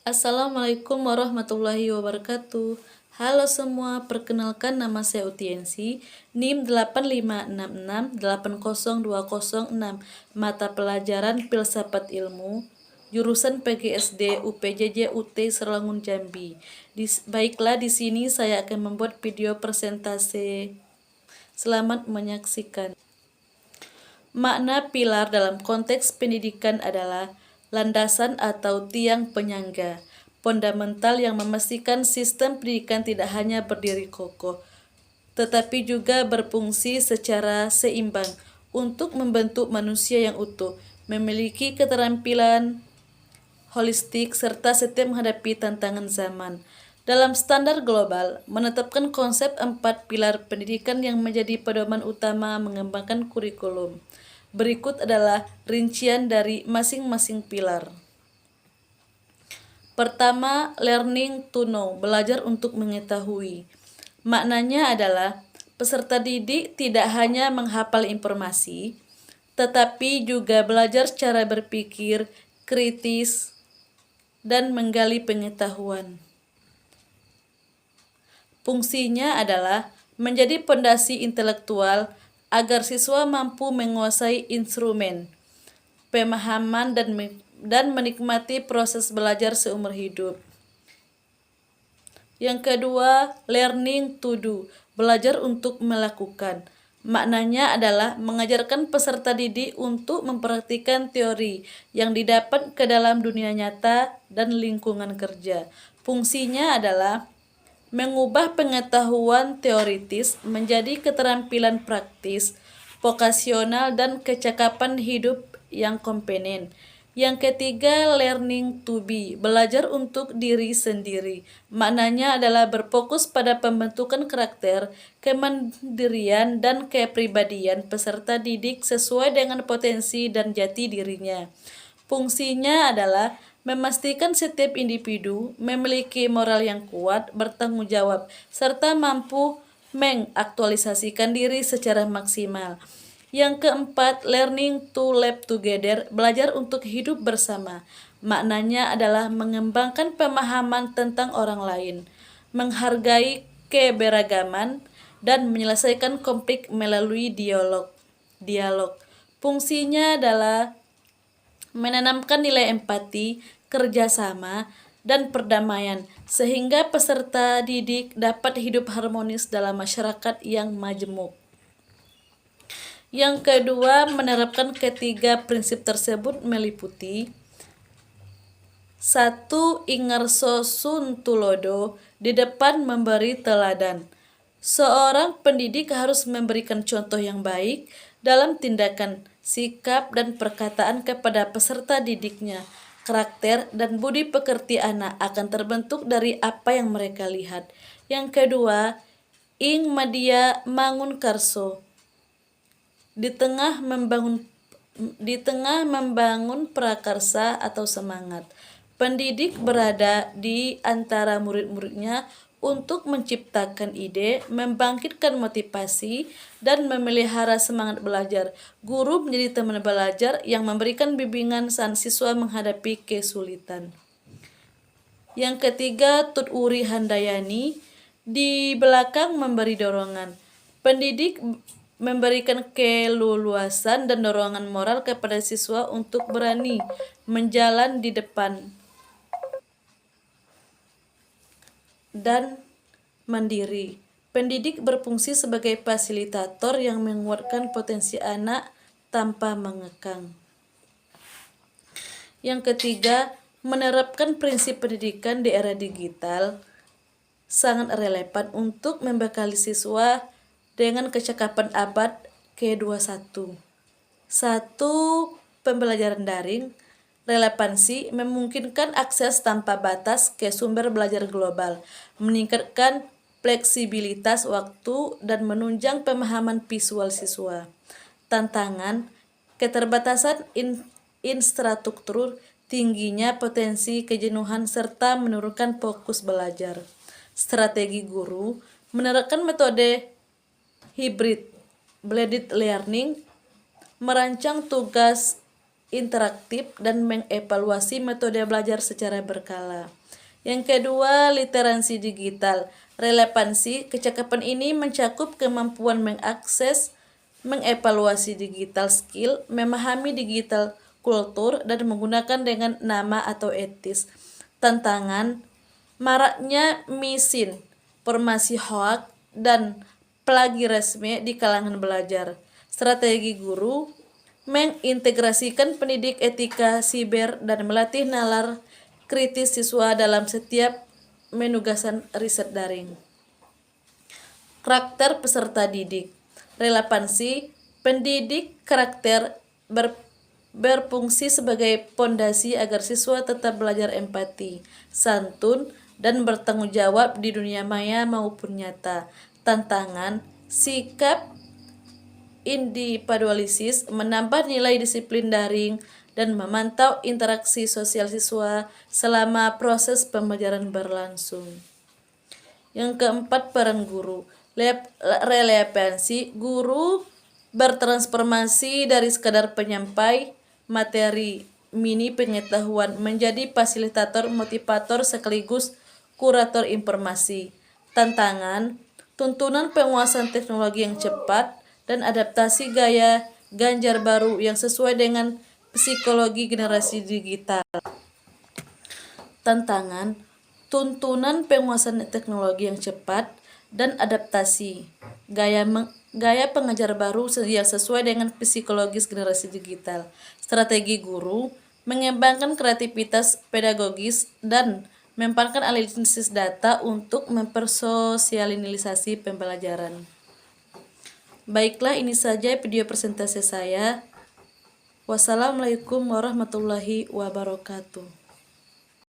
Assalamualaikum warahmatullahi wabarakatuh. Halo semua, perkenalkan nama saya Utiensi, NIM 8566802006, mata pelajaran Filsafat Ilmu, jurusan PGSD UPJJ UT Serlangun Jambi. Baiklah, di sini saya akan membuat video presentasi. Selamat menyaksikan. Makna pilar dalam konteks pendidikan adalah landasan atau tiang penyangga, fundamental yang memastikan sistem pendidikan tidak hanya berdiri kokoh, tetapi juga berfungsi secara seimbang untuk membentuk manusia yang utuh, memiliki keterampilan holistik, serta setia menghadapi tantangan zaman. Dalam standar global, menetapkan konsep 4 pilar pendidikan yang menjadi pedoman utama mengembangkan kurikulum. Berikut adalah rincian dari masing-masing pilar. Pertama, learning to know, belajar untuk mengetahui. Maknanya adalah peserta didik tidak hanya menghafal informasi, tetapi juga belajar cara berpikir kritis dan menggali pengetahuan. Fungsinya adalah menjadi fondasi intelektual agar siswa mampu menguasai instrumen pemahaman dan menikmati proses belajar seumur hidup. Yang kedua, learning to do, belajar untuk melakukan. Maknanya adalah mengajarkan peserta didik untuk mempraktikkan teori yang didapat ke dalam dunia nyata dan lingkungan kerja. Fungsinya adalah mengubah pengetahuan teoritis menjadi keterampilan praktis, vokasional, dan kecakapan hidup yang kompeten. Yang ketiga, learning to be, belajar untuk diri sendiri. Maknanya adalah berfokus pada pembentukan karakter, kemandirian, dan kepribadian peserta didik sesuai dengan potensi dan jati dirinya. Fungsinya adalah memastikan setiap individu memiliki moral yang kuat, bertanggung jawab, serta mampu mengaktualisasikan diri secara maksimal. Yang keempat, learning to live together, belajar untuk hidup bersama. Maknanya adalah mengembangkan pemahaman tentang orang lain, menghargai keberagaman, dan menyelesaikan konflik melalui dialog. Fungsinya adalah menanamkan nilai empati, kerjasama, dan perdamaian, sehingga peserta didik dapat hidup harmonis dalam masyarakat yang majemuk. Yang kedua, menerapkan ketiga prinsip tersebut meliputi 1. Ingarso sun tulodo, di depan memberi teladan. Seorang pendidik harus memberikan contoh yang baik dalam tindakan, sikap, dan perkataan kepada peserta didiknya. Karakter dan budi pekerti anak akan terbentuk dari apa yang mereka lihat. Yang kedua, ing media mangun karso, di tengah membangun prakarsa atau semangat. Pendidik berada di antara murid-muridnya untuk menciptakan ide, membangkitkan motivasi, dan memelihara semangat belajar. Guru menjadi teman belajar yang memberikan bimbingan saat siswa menghadapi kesulitan. Yang ketiga, Tut Uri Handayani, di belakang memberi dorongan. Pendidik memberikan keleluasan dan dorongan moral kepada siswa untuk berani menjalan di depan dan mandiri. Pendidik berfungsi sebagai fasilitator yang menguatkan potensi anak tanpa mengekang. Yang ketiga, menerapkan prinsip pendidikan di era digital sangat relevan untuk membekali siswa dengan kecakapan abad ke-21. 1. Pembelajaran daring. Relevansi memungkinkan akses tanpa batas ke sumber belajar global, meningkatkan fleksibilitas waktu, dan menunjang pemahaman visual siswa. Tantangan, keterbatasan infrastruktur, tingginya potensi kejenuhan, serta menurunkan fokus belajar. Strategi guru, menerapkan metode hybrid blended learning, merancang tugas interaktif, dan mengevaluasi metode belajar secara berkala. Yang kedua, literasi digital. Relevansi kecakapan ini mencakup kemampuan mengakses, mengevaluasi digital skill, memahami digital kultur, dan menggunakan dengan nama atau etis. Tantangan, maraknya misinformasi hoax dan plagiarisme di kalangan belajar. Strategi guru, mengintegrasikan pendidik etika siber dan melatih nalar kritis siswa dalam setiap menugasan riset daring. Karakter peserta didik. Relevansi pendidik karakter berfungsi sebagai pondasi agar siswa tetap belajar empati, santun, dan bertanggung jawab di dunia maya maupun nyata. Tantangan, sikap individualis, menambah nilai disiplin daring, dan memantau interaksi sosial siswa selama proses pembelajaran berlangsung. Yang keempat, peran guru. Relevansi guru bertransformasi dari sekadar penyampai materi mini pengetahuan menjadi fasilitator, motivator, sekaligus kurator informasi. Tantangan, tuntunan penguasaan teknologi yang cepat dan adaptasi gaya ganjar baru yang sesuai dengan psikologi generasi digital. Tantangan, tuntunan penguasaan teknologi yang cepat dan adaptasi gaya pengajar baru yang sesuai dengan psikologis generasi digital. Strategi guru, mengembangkan kreativitas pedagogis dan memanfaatkan analisis data untuk mempersosialisasi pembelajaran. Baiklah, ini saja video presentasi saya. Wassalamualaikum warahmatullahi wabarakatuh.